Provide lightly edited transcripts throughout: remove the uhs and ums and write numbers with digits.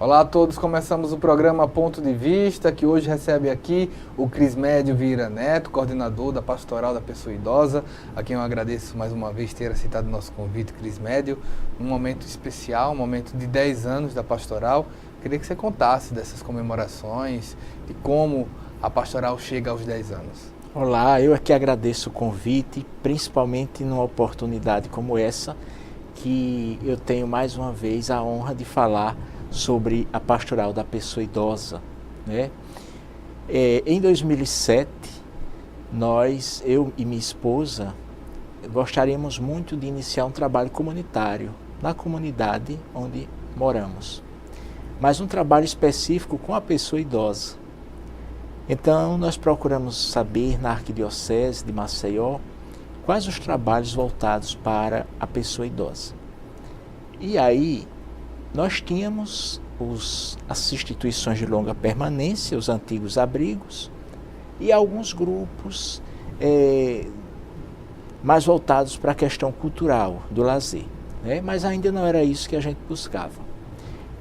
Olá a todos, começamos o programa Ponto de Vista, que hoje recebe aqui o Crismédio Vieira Neto, coordenador da Pastoral da Pessoa Idosa, a quem eu agradeço mais uma vez ter aceitado o nosso convite, Crismédio, num momento especial, um momento de 10 anos da Pastoral. Queria que você contasse dessas comemorações e como a Pastoral chega aos 10 anos. Olá, eu aqui agradeço o convite, principalmente numa oportunidade como essa, que eu tenho mais uma vez a honra de falar sobre a Pastoral da Pessoa Idosa, né? Em 2007, eu e minha esposa, gostaríamos muito de iniciar um trabalho comunitário na comunidade onde moramos, mas um trabalho específico com a pessoa idosa. Então, nós procuramos saber na Arquidiocese de Maceió quais os trabalhos voltados para a pessoa idosa. E aí, nós tínhamos as instituições de longa permanência, os antigos abrigos, e alguns grupos mais voltados para a questão cultural, do lazer, né? Mas ainda não era isso que a gente buscava.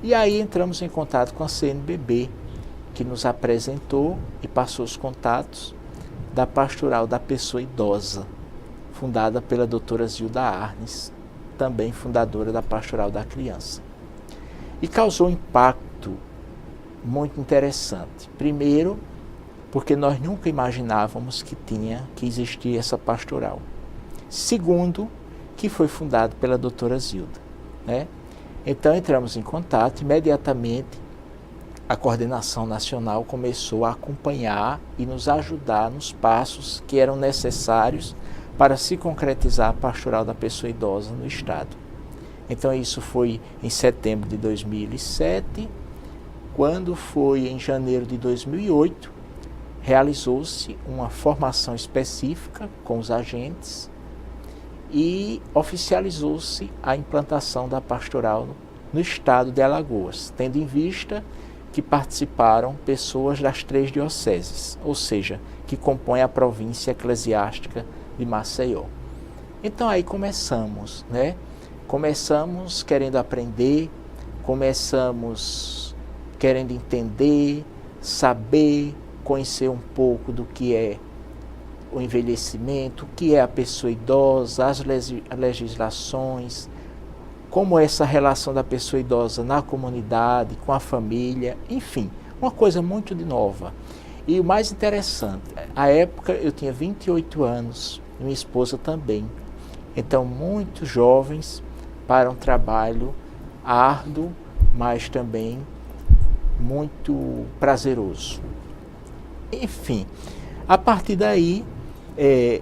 E aí entramos em contato com a CNBB, que nos apresentou e passou os contatos da Pastoral da Pessoa Idosa, fundada pela doutora Zilda Arnes, também fundadora da Pastoral da Criança. E causou um impacto muito interessante. Primeiro, porque nós nunca imaginávamos que existia essa pastoral. Segundo, que foi fundado pela doutora Zilda, né? Então entramos em contato, imediatamente a coordenação nacional começou a acompanhar e nos ajudar nos passos que eram necessários para se concretizar a Pastoral da Pessoa Idosa no Estado. Então isso foi em setembro de 2007, quando foi em janeiro de 2008, realizou-se uma formação específica com os agentes e oficializou-se a implantação da pastoral no estado de Alagoas, tendo em vista que participaram pessoas das 3 dioceses, ou seja, que compõem a província eclesiástica de Maceió. Então aí começamos, né? Começamos querendo aprender, começamos querendo entender, saber, conhecer um pouco do que é o envelhecimento, o que é a pessoa idosa, as legislações, como é essa relação da pessoa idosa na comunidade, com a família, enfim, uma coisa muito nova. E o mais interessante, à época eu tinha 28 anos, minha esposa também, então muito jovens para um trabalho árduo, mas também muito prazeroso. Enfim, a partir daí,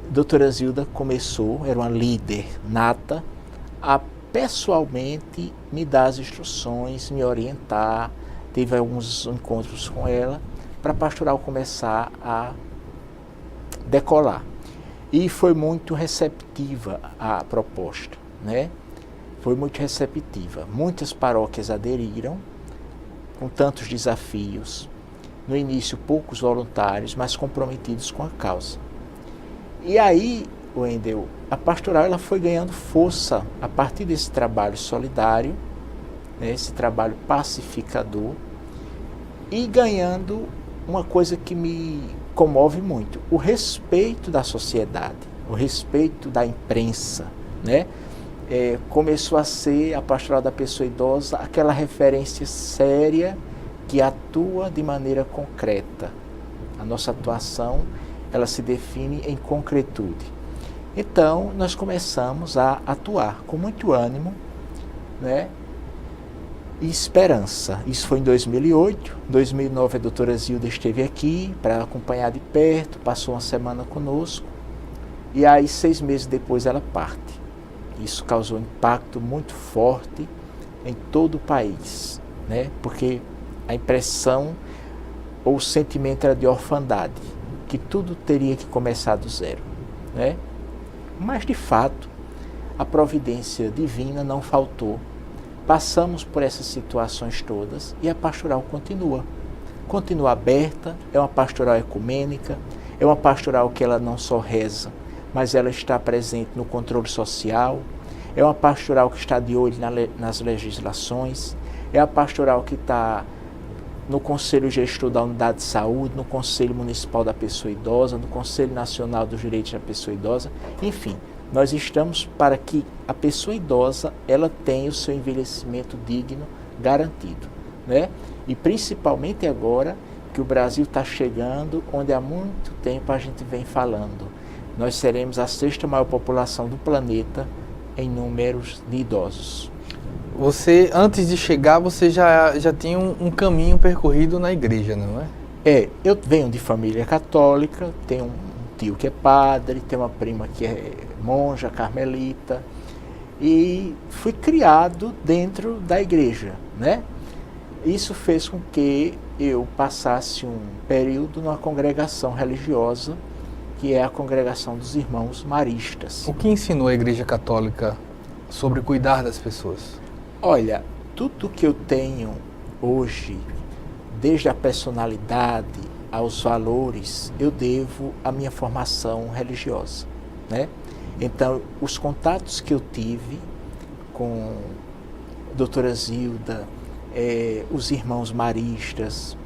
doutora Zilda começou, era uma líder nata, a pessoalmente me dar as instruções, me orientar, teve alguns encontros com ela, para a pastoral começar a decolar. E foi muito receptiva a proposta, né? Foi muito receptiva. Muitas paróquias aderiram, com tantos desafios. No início, poucos voluntários, mas comprometidos com a causa. E aí, Wendel, a pastoral ela foi ganhando força a partir desse trabalho solidário, né, esse trabalho pacificador, e ganhando uma coisa que me comove muito, o respeito da sociedade, o respeito da imprensa, né? Começou a ser a Pastoral da Pessoa Idosa aquela referência séria que atua de maneira concreta. A nossa atuação, ela se define em concretude. Então, nós começamos a atuar com muito ânimo, né, e esperança. Isso foi em 2008. Em 2009, a doutora Zilda esteve aqui para acompanhar de perto, passou uma semana conosco, e aí 6 meses depois ela parte. Isso causou um impacto muito forte em todo o país, né? Porque a impressão ou o sentimento era de orfandade, que tudo teria que começar do zero, né? Mas, de fato, a providência divina não faltou. Passamos por essas situações todas e a pastoral continua. Continua aberta, é uma pastoral ecumênica, é uma pastoral que ela não só reza, mas ela está presente no controle social, é uma pastoral que está de olho nas legislações, é a pastoral que está no Conselho Gestor da Unidade de Saúde, no Conselho Municipal da Pessoa Idosa, no Conselho Nacional dos Direitos da Pessoa Idosa. Enfim, nós estamos para que a pessoa idosa ela tenha o seu envelhecimento digno garantido, né? E principalmente agora que o Brasil está chegando onde há muito tempo a gente vem falando. Nós seremos a 6ª maior população do planeta em números de idosos. Você, antes de chegar, você já tinha um caminho percorrido na igreja, não é? Eu venho de família católica, tenho um tio que é padre, tenho uma prima que é monja, carmelita, e fui criado dentro da igreja, né? Isso fez com que eu passasse um período numa congregação religiosa, que é a congregação dos Irmãos Maristas. O que ensinou a Igreja Católica sobre cuidar das pessoas? Olha, tudo que eu tenho hoje, desde a personalidade aos valores, eu devo à minha formação religiosa, né? Então, os contatos que eu tive com a doutora Zilda, os irmãos maristas,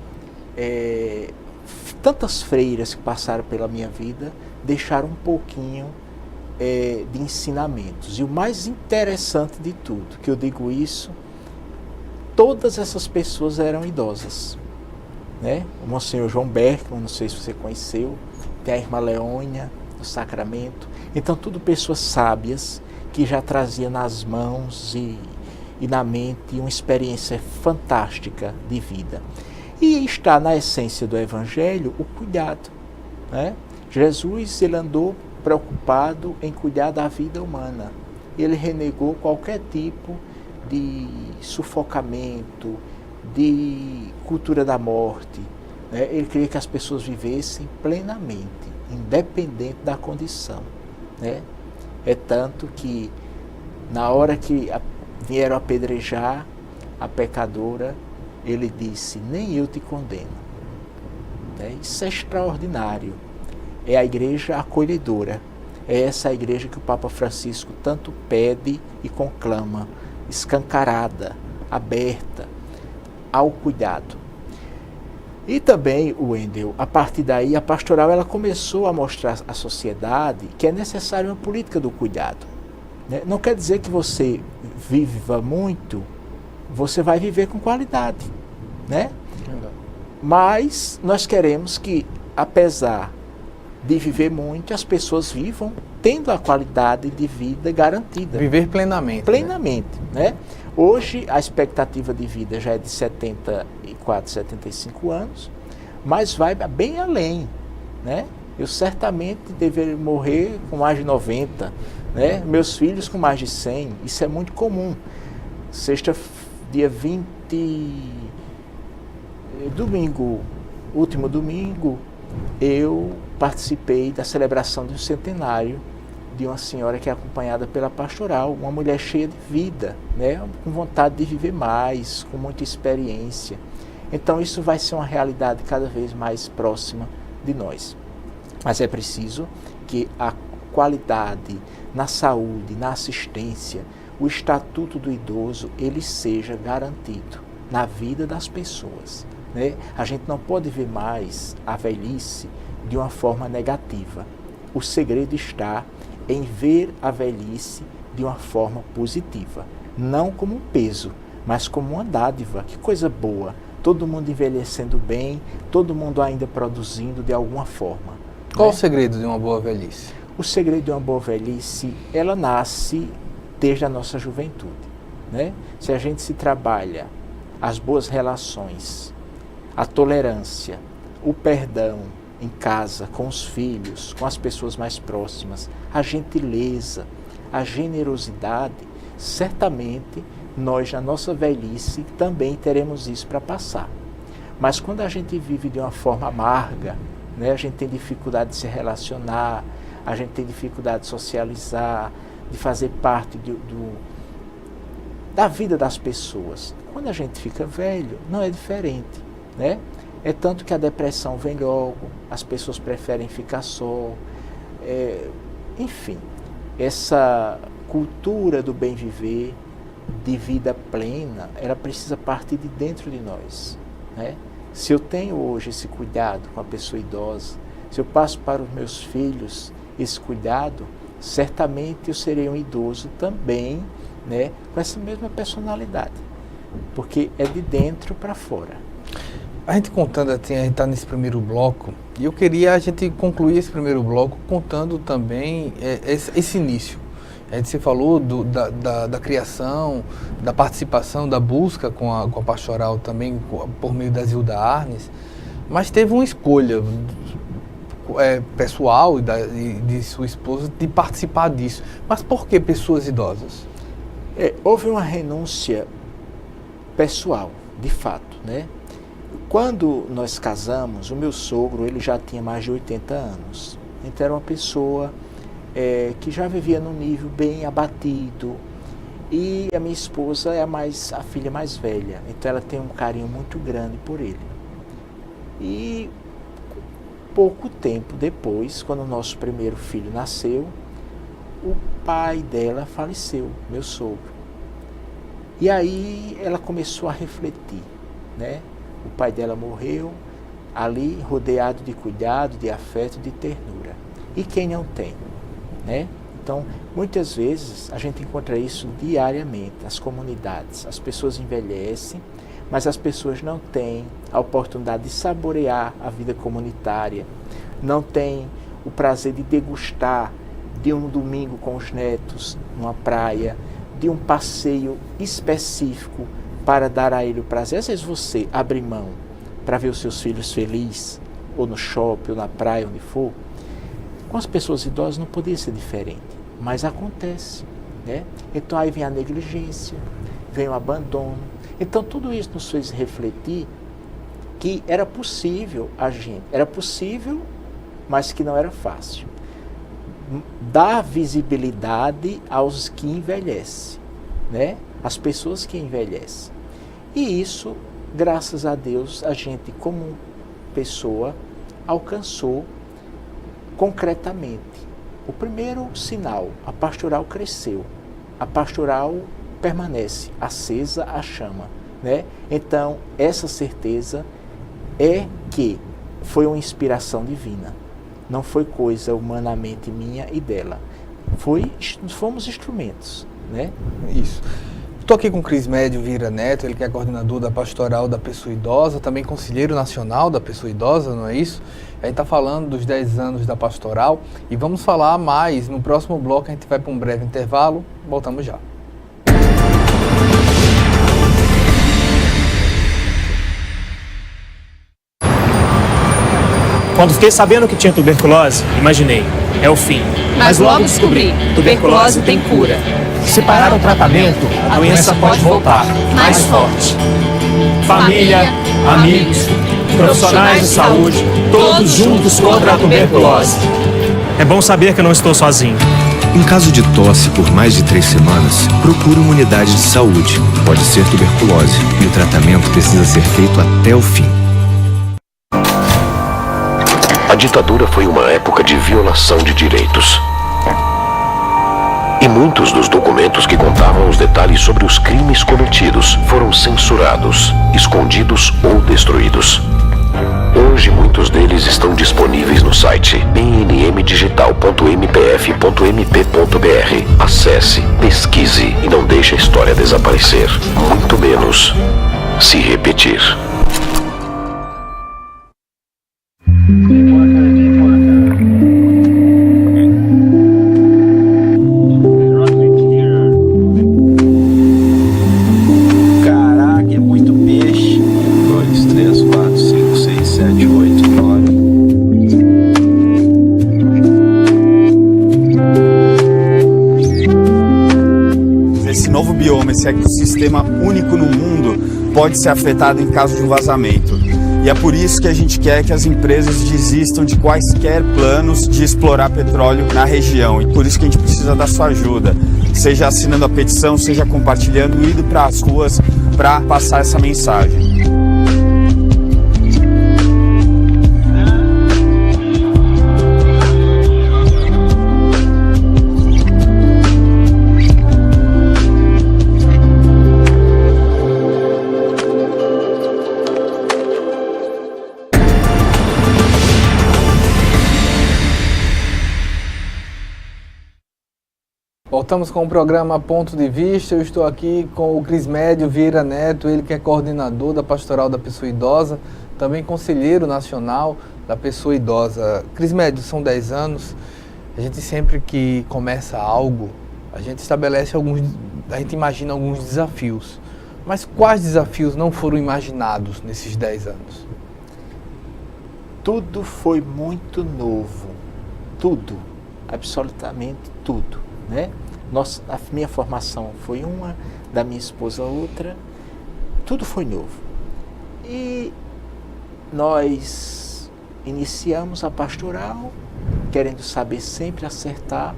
tantas freiras que passaram pela minha vida, deixaram um pouquinho de ensinamentos. E o mais interessante de tudo, que eu digo isso, todas essas pessoas eram idosas, né? O Monsenhor João Berkman, não sei se você conheceu, tem a irmã Leônia, do Sacramento. Então, tudo pessoas sábias que já traziam nas mãos e na mente uma experiência fantástica de vida. E está na essência do Evangelho o cuidado, né? Jesus, ele andou preocupado em cuidar da vida humana. Ele renegou qualquer tipo de sufocamento, de cultura da morte, né? Ele queria que as pessoas vivessem plenamente, independente da condição, né? É tanto que na hora que vieram apedrejar a pecadora, ele disse: nem eu te condeno, né? Isso é extraordinário. É a igreja acolhedora. É essa a igreja que o Papa Francisco tanto pede e conclama, escancarada, aberta ao cuidado. E também, Wendel, a partir daí, a pastoral ela começou a mostrar à sociedade que é necessária uma política do cuidado, né? Não quer dizer que você viva muito, você vai viver com qualidade, né? Mas nós queremos que, apesar de viver muito, as pessoas vivam tendo a qualidade de vida garantida. Viver plenamente. Plenamente, né? Hoje, a expectativa de vida já é de 74, 75 anos, mas vai bem além, né? Eu certamente deveria morrer com mais de 90, né? Meus filhos com mais de 100, isso é muito comum. Dia 20, último domingo, eu participei da celebração de um centenário de uma senhora que é acompanhada pela pastoral, uma mulher cheia de vida, né? Com vontade de viver mais, com muita experiência. Então isso vai ser uma realidade cada vez mais próxima de nós. Mas é preciso que a qualidade na saúde, na assistência, o estatuto do idoso, ele seja garantido na vida das pessoas, né? A gente não pode ver mais a velhice de uma forma negativa. O segredo está em ver a velhice de uma forma positiva, não como um peso, mas como uma dádiva. Que coisa boa, todo mundo envelhecendo bem, todo mundo ainda produzindo de alguma forma. Qual né? o segredo de uma boa velhice? O segredo de uma boa velhice, ela nasce desde a nossa juventude, né? Se a gente se trabalha as boas relações, a tolerância, o perdão em casa, com os filhos, com as pessoas mais próximas, a gentileza, a generosidade, certamente nós na nossa velhice também teremos isso para passar. Mas quando a gente vive de uma forma amarga, né, a gente tem dificuldade de se relacionar, a gente tem dificuldade de socializar, de fazer parte da vida das pessoas. Quando a gente fica velho, não é diferente, né? É tanto que a depressão vem logo, as pessoas preferem ficar só, enfim, essa cultura do bem viver, de vida plena, ela precisa partir de dentro de nós, né? Se eu tenho hoje esse cuidado com a pessoa idosa, se eu passo para os meus filhos esse cuidado, certamente eu serei um idoso também, né, com essa mesma personalidade, porque é de dentro para fora. A gente contando, assim, a gente está nesse primeiro bloco, e eu queria a gente concluir esse primeiro bloco contando também esse início. A gente se falou da criação, da participação, da busca com a pastoral também por meio da Zilda Arnes, mas teve uma escolha pessoal e de sua esposa de participar disso. Mas por que pessoas idosas? Houve uma renúncia pessoal, de fato, né? Quando nós casamos, o meu sogro ele já tinha mais de 80 anos. Então era uma pessoa que já vivia num nível bem abatido. E a minha esposa é a filha mais velha. Então ela tem um carinho muito grande por ele. E pouco tempo depois, quando o nosso primeiro filho nasceu, o pai dela faleceu, meu sogro. E aí ela começou a refletir, né? O pai dela morreu ali rodeado de cuidado, de afeto, de ternura. E quem não tem, né? Então, muitas vezes a gente encontra isso diariamente nas comunidades. As pessoas envelhecem, mas as pessoas não têm a oportunidade de saborear a vida comunitária, não têm o prazer de degustar de um domingo com os netos numa praia, de um passeio específico para dar a ele o prazer. Às vezes você abre mão para ver os seus filhos felizes, ou no shopping, ou na praia, onde for. Com as pessoas idosas não podia ser diferente, mas acontece, né? Então aí vem a negligência, vem o abandono. Então tudo isso nos fez refletir que era possível era possível, mas que não era fácil. Dar visibilidade aos que envelhecem, né? As pessoas que envelhecem. E isso, graças a Deus, a gente como pessoa alcançou concretamente. O primeiro sinal, a pastoral cresceu, a pastoral permanece acesa a chama, né? Então, essa certeza é que foi uma inspiração divina, não foi coisa humanamente minha e dela, fomos instrumentos, né? Isso. Estou aqui com o Crismédio Vieira Neto, ele que é coordenador da Pastoral da Pessoa Idosa, também conselheiro nacional da Pessoa Idosa, não é isso? A gente está falando dos 10 anos da Pastoral e vamos falar mais no próximo bloco. A gente vai para um breve intervalo, voltamos já. Quando fiquei sabendo que tinha tuberculose, imaginei, é o fim. Mas logo descobri, tuberculose tem cura. Se parar o tratamento, a doença pode voltar, mais forte. Família, amigos, profissionais de saúde, todos juntos contra a tuberculose. É bom saber que não estou sozinho. Em caso de tosse por mais de 3 semanas, procure uma unidade de saúde. Pode ser tuberculose e o tratamento precisa ser feito até o fim. A ditadura foi uma época de violação de direitos. E muitos dos documentos que contavam os detalhes sobre os crimes cometidos foram censurados, escondidos ou destruídos. Hoje, muitos deles estão disponíveis no site bnmdigital.mpf.mp.br. Acesse, pesquise e não deixe a história desaparecer, muito menos se repetir. Caraca, é muito peixe. 2, 3, 4, 5, 6, 7, 8, 9. Esse novo bioma, esse ecossistema único no mundo, pode ser afetado em caso de um vazamento. E é por isso que a gente quer que as empresas desistam de quaisquer planos de explorar petróleo na região. E por isso que a gente precisa da sua ajuda. Seja assinando a petição, seja compartilhando, indo para as ruas para passar essa mensagem. Voltamos com o programa Ponto de Vista. Eu estou aqui com o Crismédio Vieira Neto, ele que é coordenador da Pastoral da Pessoa Idosa, também conselheiro nacional da Pessoa Idosa. Crismédio, são 10 anos, a gente sempre que começa algo, a gente estabelece a gente imagina alguns desafios. Mas quais desafios não foram imaginados nesses 10 anos? Tudo foi muito novo, tudo, absolutamente tudo, né? A minha formação foi uma, da minha esposa outra, tudo foi novo. E nós iniciamos a pastoral, querendo saber sempre acertar,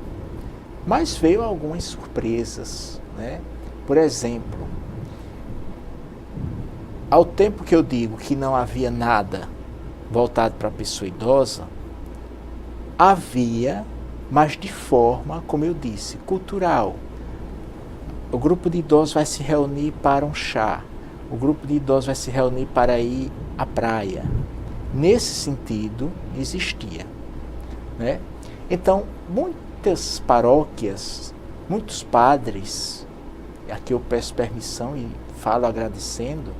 mas veio algumas surpresas, né? Por exemplo, ao tempo que eu digo que não havia nada voltado para a pessoa idosa, havia, mas de forma, como eu disse, cultural. O grupo de idosos vai se reunir para um chá, o grupo de idosos vai se reunir para ir à praia. Nesse sentido, existia, né? Então, muitas paróquias, muitos padres, aqui eu peço permissão e falo agradecendo,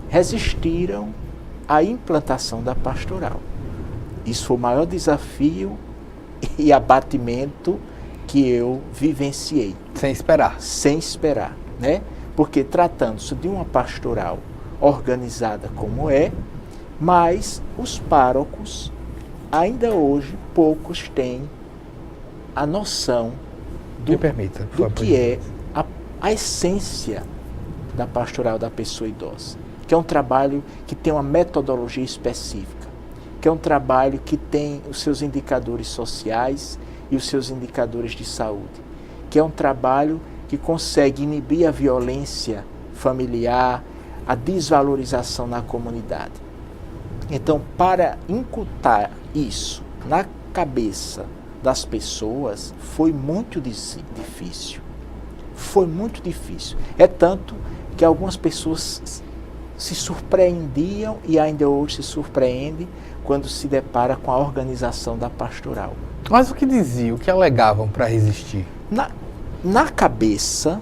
resistiram à implantação da pastoral. Isso foi o maior desafio e abatimento que eu vivenciei. Sem esperar. Sem esperar, né? Porque tratando-se de uma pastoral organizada como é, mas os párocos, ainda hoje, poucos têm a noção do que é a essência da pastoral da pessoa idosa, que é um trabalho que tem uma metodologia específica, que é um trabalho que tem os seus indicadores sociais e os seus indicadores de saúde, que é um trabalho que consegue inibir a violência familiar, a desvalorização na comunidade. Então, para incutir isso na cabeça das pessoas, foi muito difícil. Foi muito difícil. É tanto que algumas pessoas se surpreendiam e ainda hoje se surpreendem quando se depara com a organização da pastoral. Mas o que diziam, o que alegavam para resistir? Na cabeça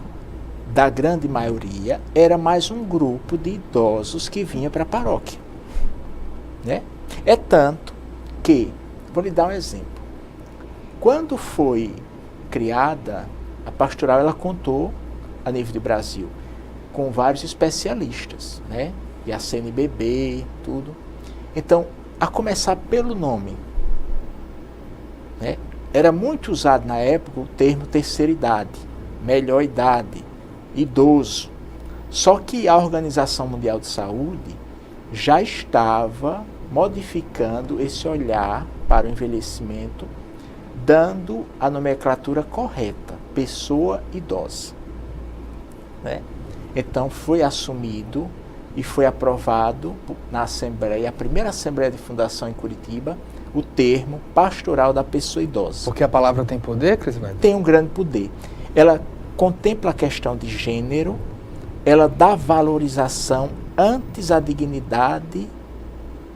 da grande maioria, era mais um grupo de idosos que vinha para a paróquia, né? É tanto que, vou lhe dar um exemplo. Quando foi criada a pastoral, ela contou, a nível do Brasil, com vários especialistas, né? E a CNBB, tudo. Então, a começar pelo nome, né? Era muito usado na época o termo terceira idade, melhor idade, idoso. Só que a Organização Mundial de Saúde já estava modificando esse olhar para o envelhecimento, dando a nomenclatura correta, pessoa idosa, né? Então foi assumido e foi aprovado na Assembleia, a primeira Assembleia de Fundação em Curitiba, o termo pastoral da pessoa idosa. Porque a palavra tem poder, Crismédio? Tem um grande poder. Ela contempla a questão de gênero, ela dá valorização antes à dignidade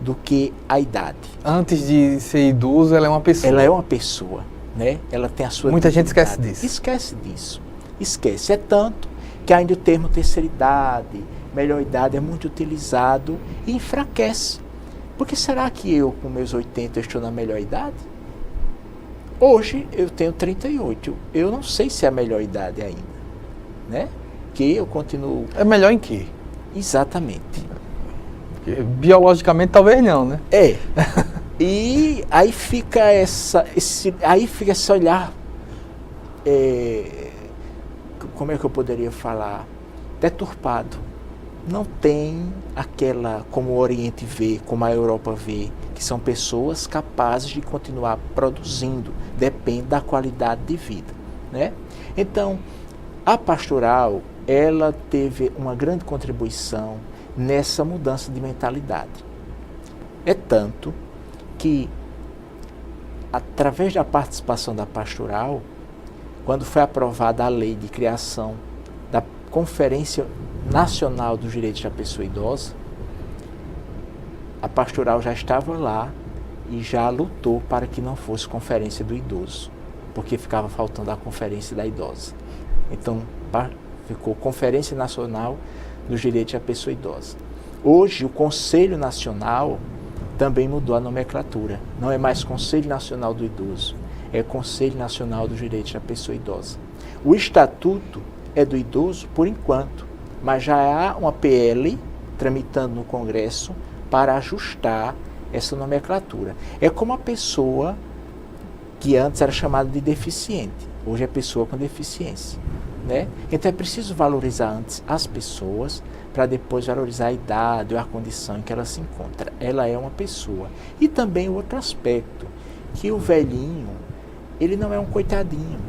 do que à idade. Antes de ser idoso, ela é uma pessoa. Ela é uma pessoa, né? Ela tem a sua Muita gente dignidade. esquece disso. Esquece disso. Esquece. É tanto que ainda o termo terceira idade, melhor idade é muito utilizado e enfraquece. Porque será que eu, com meus 80, estou na melhor idade? Hoje eu tenho 38. Eu não sei se é a melhor idade ainda, né? Que eu continuo... É melhor em quê? Exatamente. Biologicamente talvez não, né? É. E aí fica esse olhar, como é que eu poderia falar? Deturpado. Não tem aquela, como o Oriente vê, como a Europa vê, que são pessoas capazes de continuar produzindo, depende da qualidade de vida, né? Então, a pastoral, ela teve uma grande contribuição nessa mudança de mentalidade. É tanto que, através da participação da pastoral, quando foi aprovada a lei de criação da Conferência Nacional dos Direitos da Pessoa Idosa, a pastoral já estava lá e já lutou para que não fosse Conferência do Idoso. porque ficava faltando a Conferência da Idosa. Então, ficou Conferência Nacional dos Direitos da Pessoa Idosa. Hoje, o Conselho Nacional também mudou a nomenclatura. Não é mais Conselho Nacional do Idoso, é Conselho Nacional dos Direitos da Pessoa Idosa. O Estatuto é do idoso por enquanto, mas já há uma PL tramitando no Congresso para ajustar essa nomenclatura. É como a pessoa que antes era chamada de deficiente, hoje é pessoa com deficiência, né? Então é preciso valorizar antes as pessoas para depois valorizar a idade ou a condição em que ela se encontra. Ela é uma pessoa. E também outro aspecto, que o velhinho, ele não é um coitadinho,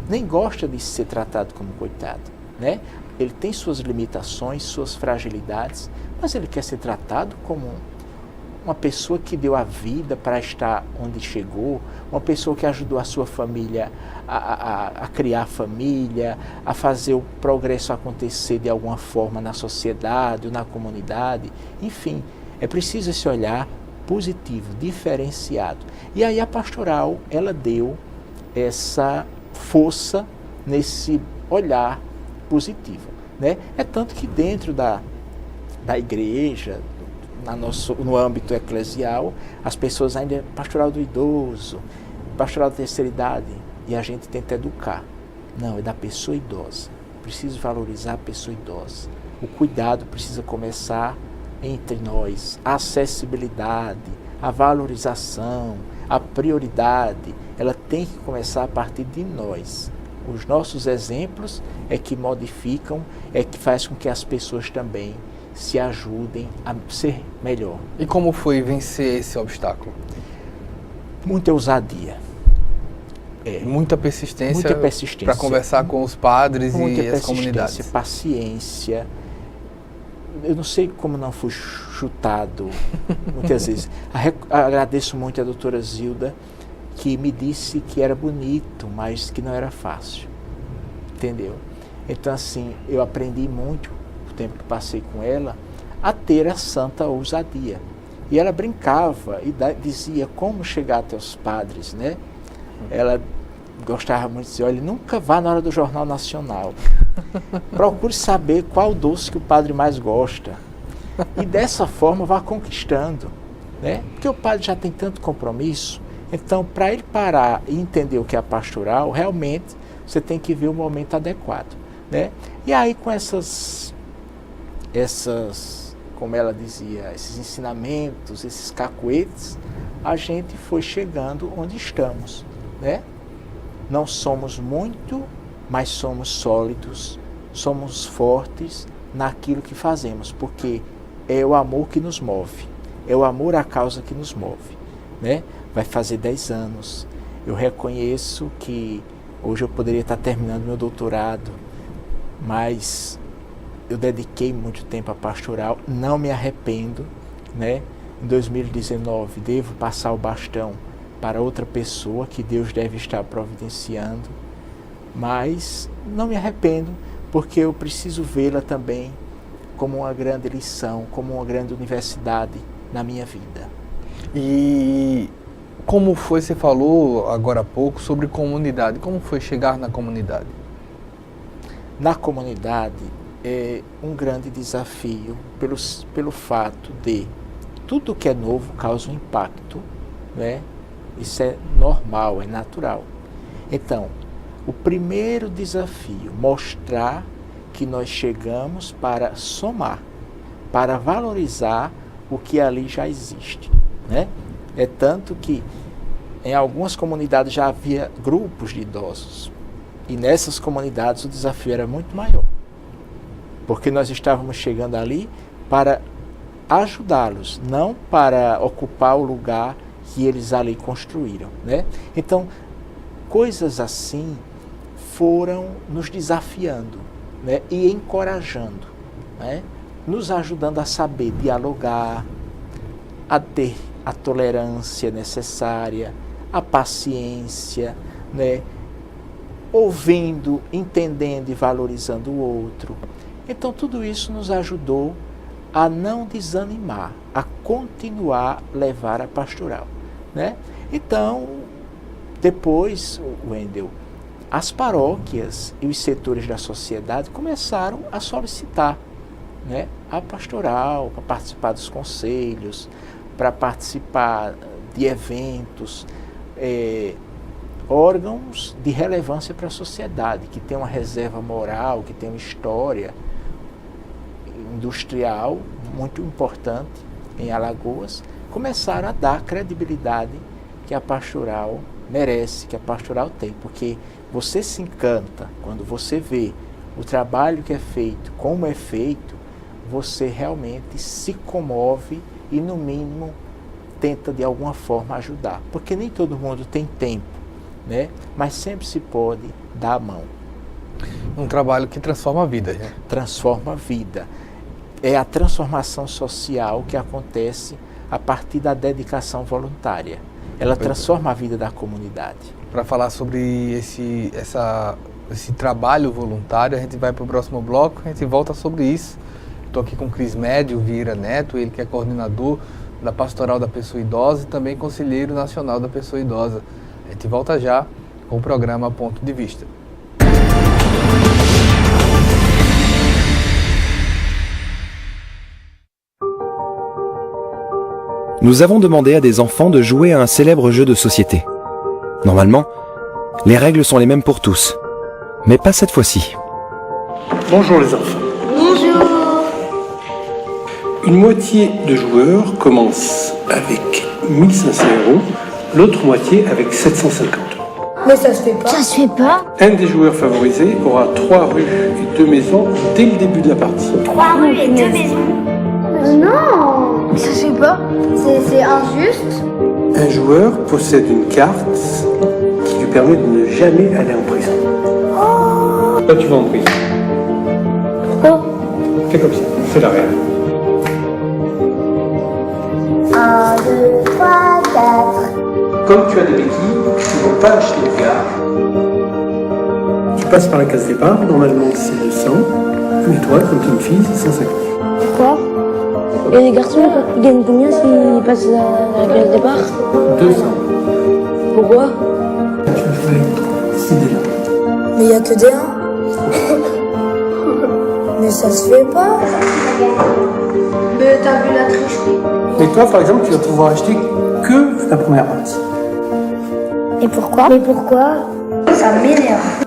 nem gosta de ser tratado como coitado, né? Ele tem suas limitações, suas fragilidades, mas ele quer ser tratado como uma pessoa que deu a vida para estar onde chegou, uma pessoa que ajudou a sua família a criar a família, a fazer o progresso acontecer de alguma forma na sociedade ou na comunidade. Enfim, é preciso esse olhar positivo, diferenciado. E aí a pastoral, ela deu essa força nesse olhar positivo, né? É tanto que dentro da igreja, no âmbito eclesial, as pessoas ainda pastoral do idoso, pastoral da terceira idade, e a gente tenta educar. Não, é da pessoa idosa. Preciso valorizar a pessoa idosa. O cuidado precisa começar entre nós. A acessibilidade, a valorização, a prioridade, ela tem que começar a partir de nós. Os nossos exemplos é que modificam, é que faz com que as pessoas também se ajudem a ser melhor. E como foi vencer esse obstáculo? Muita ousadia. Muita persistência para conversar com os padres e as comunidades. Paciência. Eu não sei como não fui chutado muitas vezes. Agradeço muito a doutora Zilda, que me disse que era bonito, mas que não era fácil. Entendeu? Então, assim, eu aprendi muito, o tempo que passei com ela, a ter a santa ousadia. E ela brincava e dizia como chegar até os padres, né? Ela gostava muito de dizer, olha, nunca vá na hora do Jornal Nacional. Procure saber qual doce que o padre mais gosta. E dessa forma vá conquistando, né? Porque o padre já tem tanto compromisso. Então, para ele parar e entender o que é a pastoral, realmente você tem que ver o momento adequado, né? E aí com essas, como ela dizia, esses ensinamentos, esses cacuetes, a gente foi chegando onde estamos, né? Não somos muito, mas somos sólidos, somos fortes naquilo que fazemos, porque é o amor que nos move, é o amor à causa que nos move, né? Vai fazer 10 anos. Eu reconheço que hoje eu poderia estar terminando meu doutorado, mas eu dediquei muito tempo à pastoral, não me arrependo, né? Em 2019 devo passar o bastão para outra pessoa que Deus deve estar providenciando, mas não me arrependo, porque eu preciso vê-la também como uma grande lição, como uma grande universidade na minha vida. E como foi, você falou agora há pouco sobre comunidade, como foi chegar na comunidade? Na comunidade é um grande desafio pelo fato de tudo que é novo causa um impacto, né? Isso é normal, é natural. Então, o primeiro desafio, mostrar que nós chegamos para somar, para valorizar o que ali já existe, né? É tanto que em algumas comunidades já havia grupos de idosos. E nessas comunidades o desafio era muito maior. Porque nós estávamos chegando ali para ajudá-los, não para ocupar o lugar que eles ali construíram, né? Então, coisas assim foram nos desafiando, né? E encorajando, né? Nos ajudando a saber dialogar, a ter a tolerância necessária, a paciência, né? Ouvindo, entendendo e valorizando o outro. Então, tudo isso nos ajudou a não desanimar, a continuar a levar a pastoral, né? Então, Depois, Wendel, as paróquias e os setores da sociedade começaram a solicitar, né, a pastoral para participar dos conselhos, para participar de eventos, órgãos de relevância para a sociedade, que tem uma reserva moral, que tem uma história industrial muito importante em Alagoas, começaram a dar credibilidade que a pastoral merece, que a pastoral tem, porque você se encanta quando você vê o trabalho que é feito, como é feito, você realmente se comove e, no mínimo, tenta de alguma forma ajudar, porque nem todo mundo tem tempo, né? Mas sempre se pode dar a mão. Um trabalho que transforma a vida, né? Transforma a vida. É a transformação social que acontece a partir da dedicação voluntária. Ela transforma a vida da comunidade. Para falar sobre esse trabalho voluntário, a gente vai para o próximo bloco, a gente volta sobre isso. Estou aqui com o Crismédio Vieira Neto, ele que é coordenador da Pastoral da Pessoa Idosa e também conselheiro nacional da Pessoa Idosa. A gente volta já com o programa Ponto de Vista. Nous avons demandé à des enfants de jouer à un célèbre jeu de société. Normalement, les règles sont les mêmes pour tous, mais pas cette fois-ci. Bonjour les enfants. Bonjour. Une moitié de joueurs commence avec 1500 €, l'autre moitié avec 750 €. Mais ça se fait pas. Ça se fait pas. Un des joueurs favorisés aura 3 rues et 2 maisons dès le début de la partie. 3 rues et 2 maisons. Non, ça se fait pas. C'est injuste. Un joueur possède une carte qui lui permet de ne jamais aller en prison. Oh. Toi tu vas en prison. Pourquoi? Fais comme ça, c'est la règle. 1, 2, 3, 4. Comme tu as des béquilles, tu ne peux pas acheter de gare. Tu passes par la case départ, normalement c'est 200, mais toi, comme tu es une fille, c'est 150. Pourquoi? Et les garçons, ils gagnent combien s'ils passent à la case départ? 200. Pourquoi? Tu vas jouer avec ces dés-là. Mais il n'y a que des 1. Mais ça se fait pas. Mais t'as vu la tricherie. Mais toi, par exemple, tu vas pouvoir acheter que la première partie. Et pourquoi? Mais pourquoi? Ça m'énerve.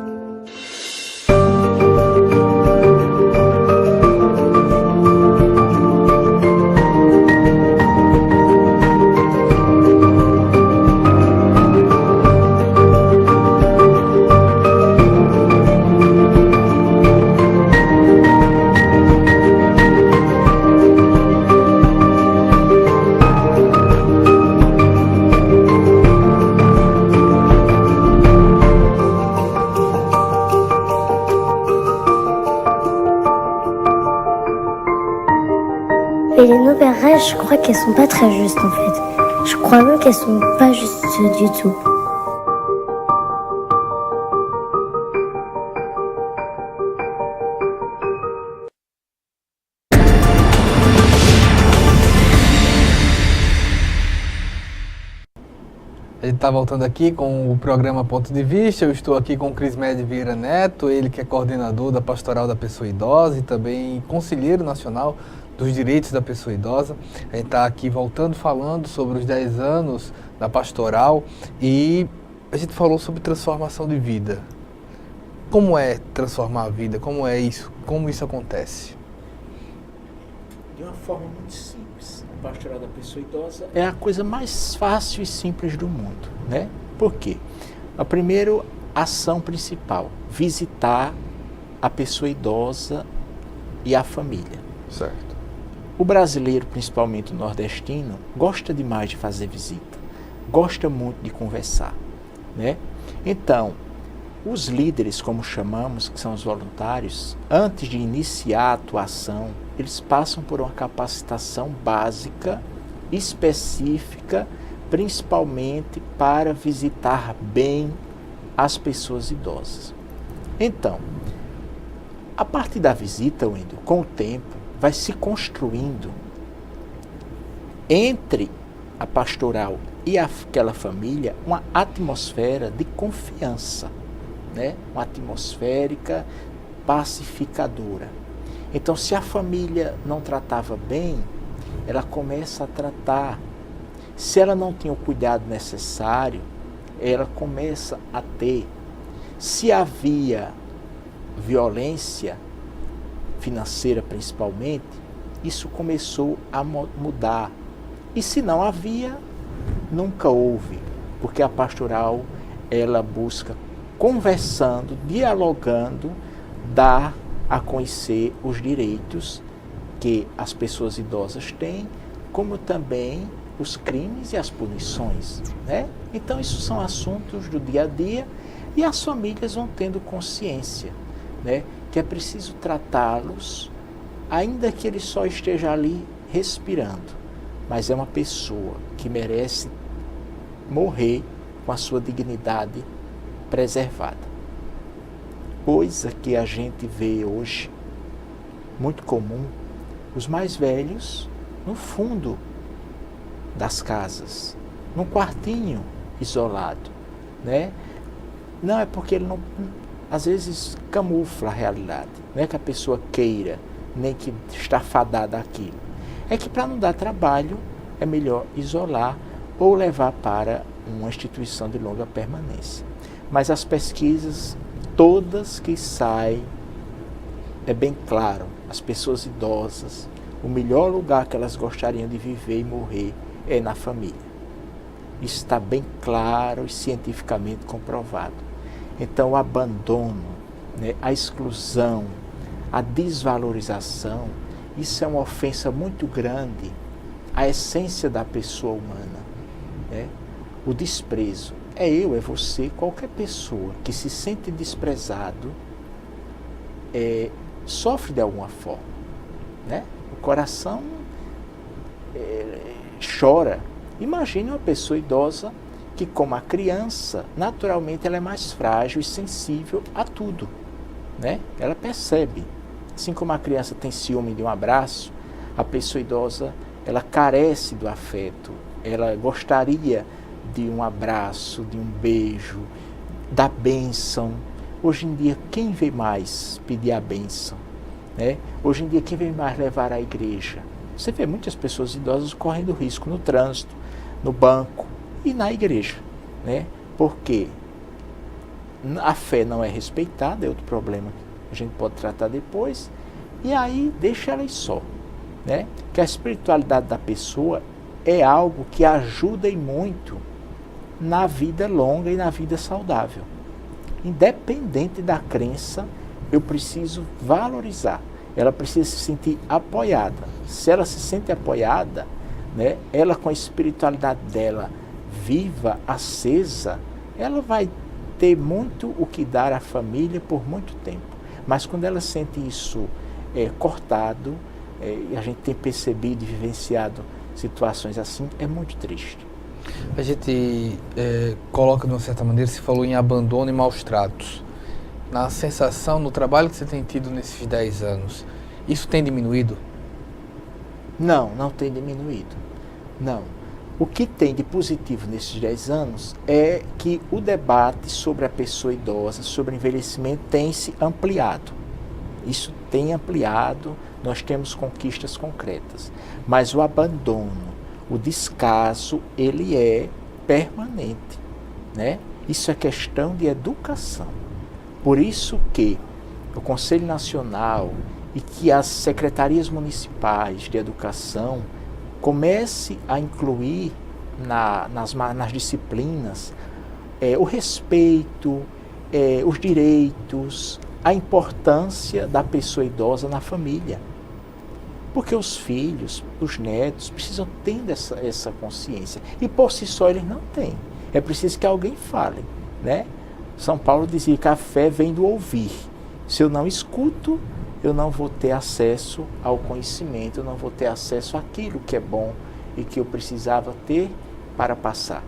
Et les nouvelles règles, je crois qu'elles sont pas très justes en fait. Je crois même qu'elles sont pas justes du tout. A gente está voltando aqui com o programa Ponto de Vista. Eu estou aqui com o Crismédio Vieira Neto, ele que é coordenador da Pastoral da Pessoa Idosa e também conselheiro nacional dos direitos da pessoa idosa. A gente está aqui voltando falando sobre os 10 anos da pastoral e a gente falou sobre transformação de vida. Como é transformar a vida? Como é isso? Como isso acontece? De uma forma muito simples. A pastoral da pessoa idosa é a coisa mais fácil e simples do mundo, né? Por quê? A primeira ação principal, visitar a pessoa idosa e a família. Certo. O brasileiro, principalmente o nordestino, gosta demais de fazer visita, gosta muito de conversar, né? Então, os líderes, como chamamos, que são os voluntários, antes de iniciar a atuação, eles passam por uma capacitação básica, específica, principalmente para visitar bem as pessoas idosas. Então, a partir da visita, Wendel, com o tempo, vai se construindo entre a pastoral e aquela família uma atmosfera de confiança, né? Uma atmosférica pacificadora. Então, se a família não tratava bem, ela começa a tratar. Se ela não tinha o cuidado necessário, ela começa a ter. Se havia violência financeira principalmente, isso começou a mudar. E se não havia, nunca houve, porque a pastoral, ela busca, conversando, dialogando, dar a conhecer os direitos que as pessoas idosas têm, como também os crimes e as punições, né? Então, isso são assuntos do dia a dia e as famílias vão tendo consciência, né? Que é preciso tratá-los, ainda que ele só esteja ali respirando, mas é uma pessoa que merece morrer com a sua dignidade preservada. Coisa que a gente vê hoje, muito comum, os mais velhos no fundo das casas, num quartinho isolado, né? Não é porque ele não, às vezes, camufla a realidade, não é que a pessoa queira, nem que está fadada àquilo. É que para não dar trabalho, é melhor isolar ou levar para uma instituição de longa permanência. Mas as pesquisas, todas que saem, é bem claro, as pessoas idosas, o melhor lugar que elas gostariam de viver e morrer é na família. Isso está bem claro e cientificamente comprovado. Então, o abandono, né, a exclusão, a desvalorização, isso é uma ofensa muito grande à essência da pessoa humana, né? O desprezo. É eu, é você, qualquer pessoa que se sente desprezado sofre de alguma forma, né? O coração chora. Imagine uma pessoa idosa que, como a criança, naturalmente ela é mais frágil e sensível a tudo, né? Ela percebe. Assim como a criança tem ciúme de um abraço, a pessoa idosa, ela carece do afeto, ela gostaria de um abraço, de um beijo, da bênção. Hoje em dia, quem vê mais pedir a bênção, né? Hoje em dia, quem vê mais levar à igreja? Você vê muitas pessoas idosas correndo risco no trânsito, no banco e na igreja, né? Porque a fé não é respeitada, é outro problema que a gente pode tratar depois, e aí deixa ela só, né? Que a espiritualidade da pessoa é algo que ajuda e muito na vida longa e na vida saudável. Independente da crença, eu preciso valorizar. Ela precisa se sentir apoiada. Se ela se sente apoiada, né, ela com a espiritualidade dela viva, acesa, ela vai ter muito o que dar à família por muito tempo. Mas quando ela sente isso cortado, e a gente tem percebido e vivenciado situações assim, é muito triste. A gente coloca de uma certa maneira, se falou em abandono e maus tratos. Na sensação, no trabalho que você tem tido nesses 10 anos, isso tem diminuído? Não, não tem diminuído. Não. O que tem de positivo nesses 10 anos é que o debate sobre a pessoa idosa, sobre o envelhecimento, tem se ampliado. Isso tem ampliado, nós temos conquistas concretas. Mas o abandono, o descaso, ele é permanente, né? Isso é questão de educação. Por isso que o Conselho Nacional e que as secretarias municipais de educação comece a incluir nas disciplinas o respeito, os direitos, a importância da pessoa idosa na família. Porque os filhos, os netos, precisam ter essa consciência. E por si só eles não têm. É preciso que alguém fale, né? São Paulo dizia que a fé vem do ouvir. Se eu não escuto, eu não vou ter acesso ao conhecimento, eu não vou ter acesso àquilo que é bom e que eu precisava ter para passar,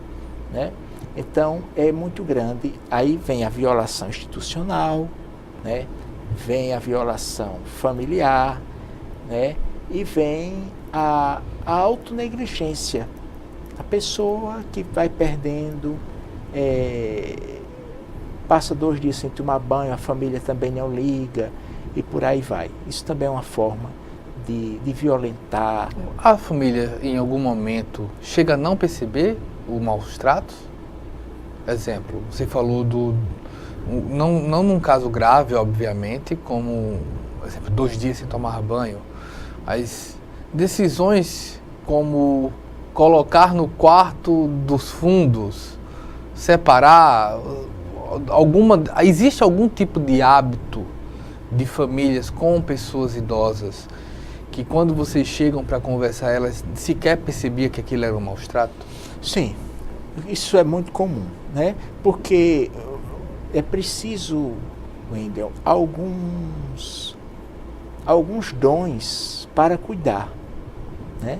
né? Então, é muito grande. Aí vem a violação institucional, né? Vem a violação familiar, né? E vem a autonegligência. A pessoa que vai perdendo, passa 2 dias sem tomar banho, a família também não liga, e por aí vai. Isso também é uma forma de violentar. A família, em algum momento, chega a não perceber os maus tratos? Exemplo, você falou não num caso grave, obviamente, como, por exemplo, 2 dias sem tomar banho, mas decisões como colocar no quarto dos fundos, separar, existe algum tipo de hábito de famílias com pessoas idosas que quando vocês chegam para conversar, elas sequer percebiam que aquilo era um maus trato? Sim, isso é muito comum, né? Porque é preciso, Wendel, alguns dons para cuidar, né?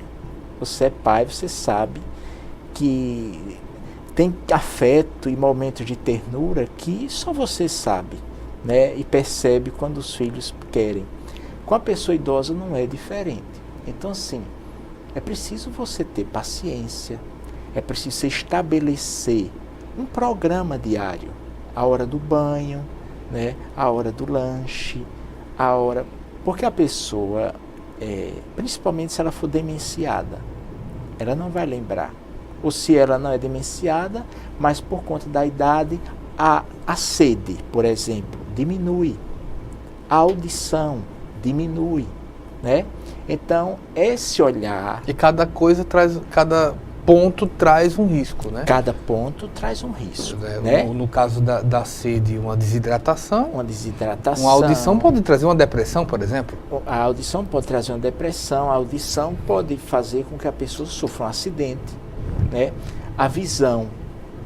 Você é pai, você sabe que tem afeto e momentos de ternura que só você sabe, né? E percebe quando os filhos querem. Com a pessoa idosa não é diferente. Então, assim, é preciso você ter paciência, é preciso você estabelecer um programa diário, a hora do banho, né? A hora do lanche, a hora... Porque a pessoa, principalmente se ela for demenciada, ela não vai lembrar. Ou se ela não é demenciada, mas por conta da idade, a sede, por exemplo, diminui. A audição diminui, né? Então, esse olhar... E cada ponto traz um risco, né? Cada ponto traz um risco, né? No caso da sede, uma desidratação. Uma desidratação. Uma audição pode trazer uma depressão, por exemplo? A audição pode trazer uma depressão, a audição pode fazer com que a pessoa sofra um acidente, né? A visão,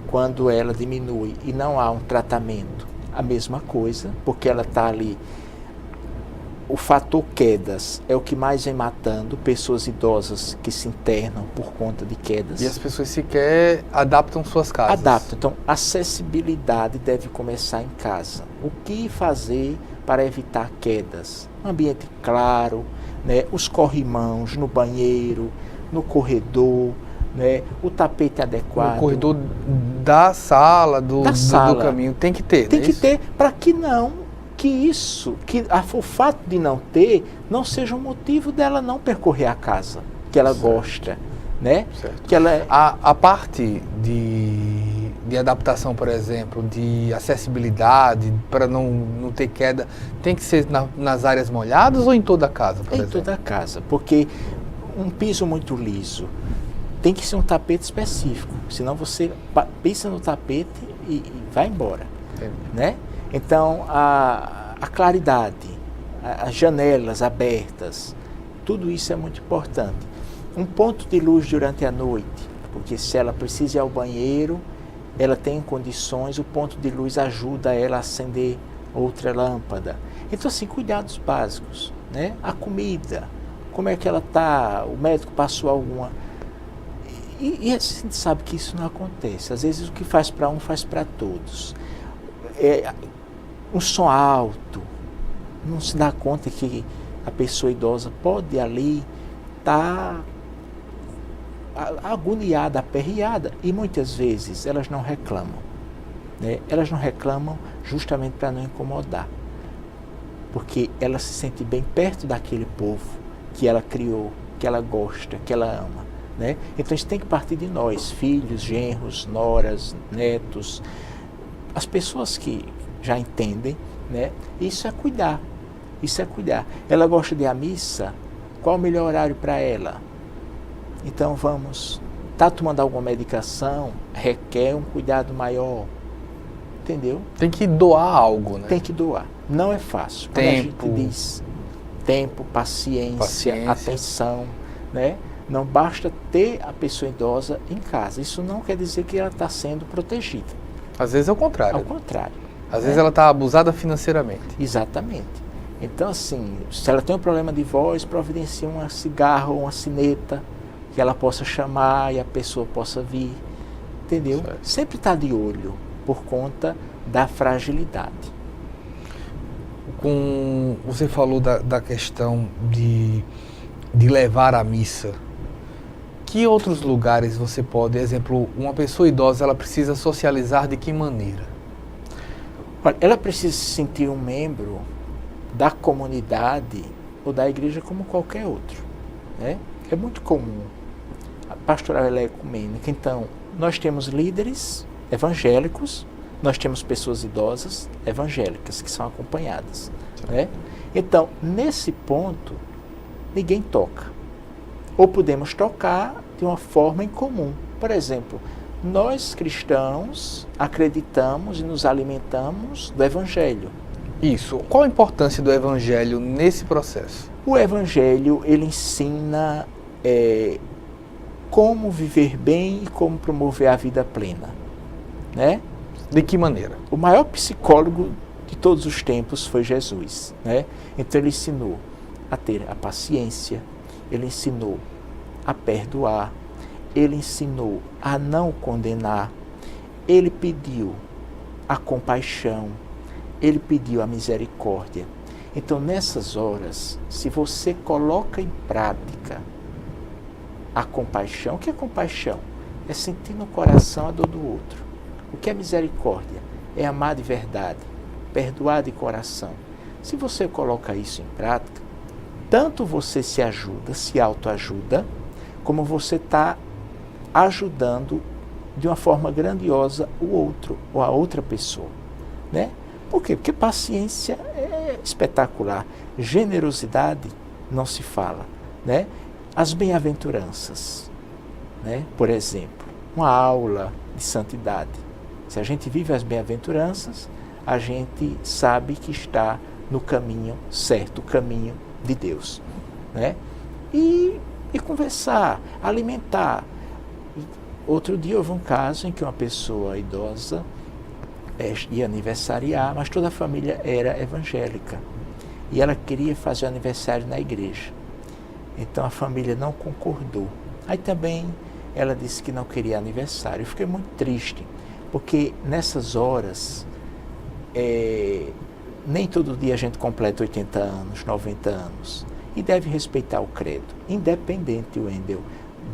quando ela diminui e não há um tratamento, a mesma coisa, porque ela está ali. O fator quedas é o que mais vem matando pessoas idosas que se internam por conta de quedas. E as pessoas sequer adaptam suas casas. Adaptam. Então, acessibilidade deve começar em casa. O que fazer para evitar quedas? Um ambiente claro, né? Os corrimãos no banheiro, no corredor, né? O tapete adequado. No corredor da sala, do caminho. Tem que ter, Tem que ter, para que o fato de não ter, não seja um motivo dela não percorrer a casa, que ela gosta, né? Certo. Que ela... A parte de adaptação, por exemplo, de acessibilidade, para não ter queda, tem que ser nas áreas molhadas ou em toda a casa, por exemplo? Em toda a casa, porque um piso muito liso tem que ser um tapete específico, senão você pisa no tapete e vai embora, né? Então, a claridade, as janelas abertas, tudo isso é muito importante. Um ponto de luz durante a noite, porque se ela precisa ir ao banheiro, ela tem condições, o ponto de luz ajuda ela a acender outra lâmpada. Então, assim, cuidados básicos, né? A comida, como é que ela está, o médico passou alguma... E a gente sabe que isso não acontece. Às vezes o que faz para um, faz para todos. Um som alto, não se dá conta que a pessoa idosa pode ali estar agoniada, aperreada, e muitas vezes elas não reclamam, né? Elas não reclamam justamente para não incomodar, porque ela se sente bem perto daquele povo que ela criou, que ela gosta, que ela ama, né? Então isso tem que partir de nós, filhos, genros, noras, netos, as pessoas que já entendem, né? Isso é cuidar. Ela gosta de ir à missa, qual o melhor horário para ela? Então vamos, está tomando alguma medicação, requer um cuidado maior, entendeu? Tem que doar algo, né? Tem que doar, não é fácil. Quando a gente diz tempo, paciência, atenção, né? Não basta ter a pessoa idosa em casa, isso não quer dizer que ela está sendo protegida. Às vezes é o contrário. Ao contrário. Às vezes ela está abusada financeiramente. Exatamente. Então, assim, se ela tem um problema de voz, providencia uma cigarra ou uma sineta que ela possa chamar e a pessoa possa vir, entendeu? Certo. Sempre está de olho por conta da fragilidade. Você falou da questão de levar à missa. que outros lugares você pode, exemplo, uma pessoa idosa, ela precisa socializar de que maneira? Olha, ela precisa se sentir um membro da comunidade ou da igreja como qualquer outro, né? É muito comum. A pastoral ela é ecumênica, então nós temos líderes evangélicos, nós temos pessoas idosas evangélicas que são acompanhadas, né? Então, nesse ponto, ninguém toca. Ou podemos tocar de uma forma em comum. Por exemplo, nós cristãos acreditamos e nos alimentamos do Evangelho. Isso. Qual a importância do Evangelho nesse processo? O Evangelho, ele ensina como viver bem e como promover a vida plena, né? De que maneira? O maior psicólogo de todos os tempos foi Jesus, né? Então ele ensinou a ter a paciência, ele ensinou a perdoar, ele ensinou a não condenar, ele pediu a compaixão, ele pediu a misericórdia. Então, nessas horas, se você coloca em prática a compaixão, o que é compaixão? É sentir no coração a dor do outro. O que é misericórdia? É amar de verdade, perdoar de coração. Se você coloca isso em prática, tanto você se ajuda, se autoajuda, como você está ajudando de uma forma grandiosa o outro ou a outra pessoa, né? Por quê? Porque paciência é espetacular. Generosidade não se fala, né? As bem-aventuranças, né? Por exemplo, uma aula de santidade. Se a gente vive as bem-aventuranças, a gente sabe que está no caminho certo, o caminho de Deus, né? E conversar, alimentar. Outro dia houve um caso em que uma pessoa idosa ia aniversariar, mas toda a família era evangélica e ela queria fazer o aniversário na igreja. Então a família não concordou. Aí também ela disse que não queria aniversário. Eu fiquei muito triste, porque nessas horas nem todo dia a gente completa 80 anos, 90 anos. E deve respeitar o credo, independente, Wendel,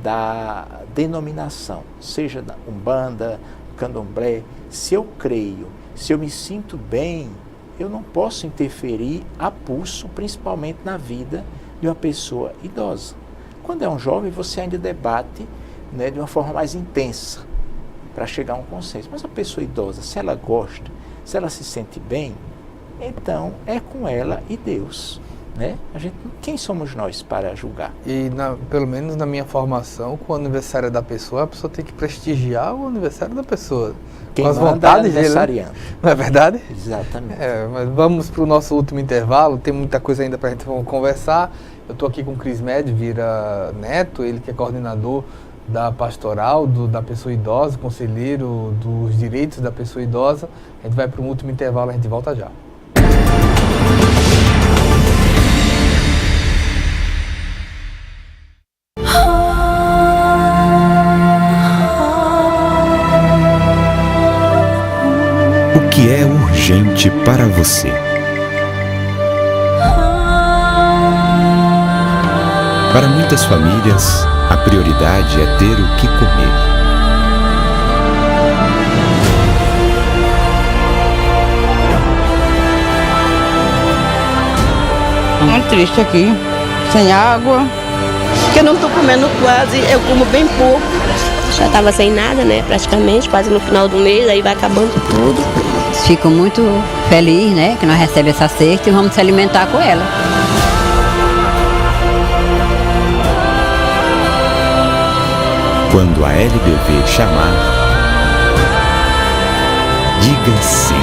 da denominação, seja da Umbanda, Candomblé. Se eu creio, se eu me sinto bem, eu não posso interferir a pulso, principalmente na vida de uma pessoa idosa. Quando é um jovem, você ainda debate, né, de uma forma mais intensa, para chegar a um consenso. Mas a pessoa idosa, se ela gosta, se ela se sente bem, então é com ela e Deus, né? Quem somos nós para julgar? E pelo menos na minha formação, com o aniversário da pessoa, a pessoa tem que prestigiar o aniversário da pessoa. Quem com as manda vontades é aniversariante. dele, não é verdade? Exatamente. Mas vamos para o nosso último intervalo, tem muita coisa ainda para a gente conversar. Eu estou aqui com o Crismed Vieira Neto, ele que é coordenador da pastoral, da pessoa idosa, conselheiro dos direitos da pessoa idosa. A gente vai para um último intervalo, a gente volta já. O que é urgente para você? Para muitas famílias, a prioridade é ter o que comer. Muito triste aqui, sem água. Porque eu não estou comendo quase, eu como bem pouco. Já estava sem nada, né, praticamente, quase no final do mês, aí vai acabando tudo. Fico muito feliz, né, que nós recebemos essa cesta e vamos se alimentar com ela. Quando a LBV chamar, diga sim.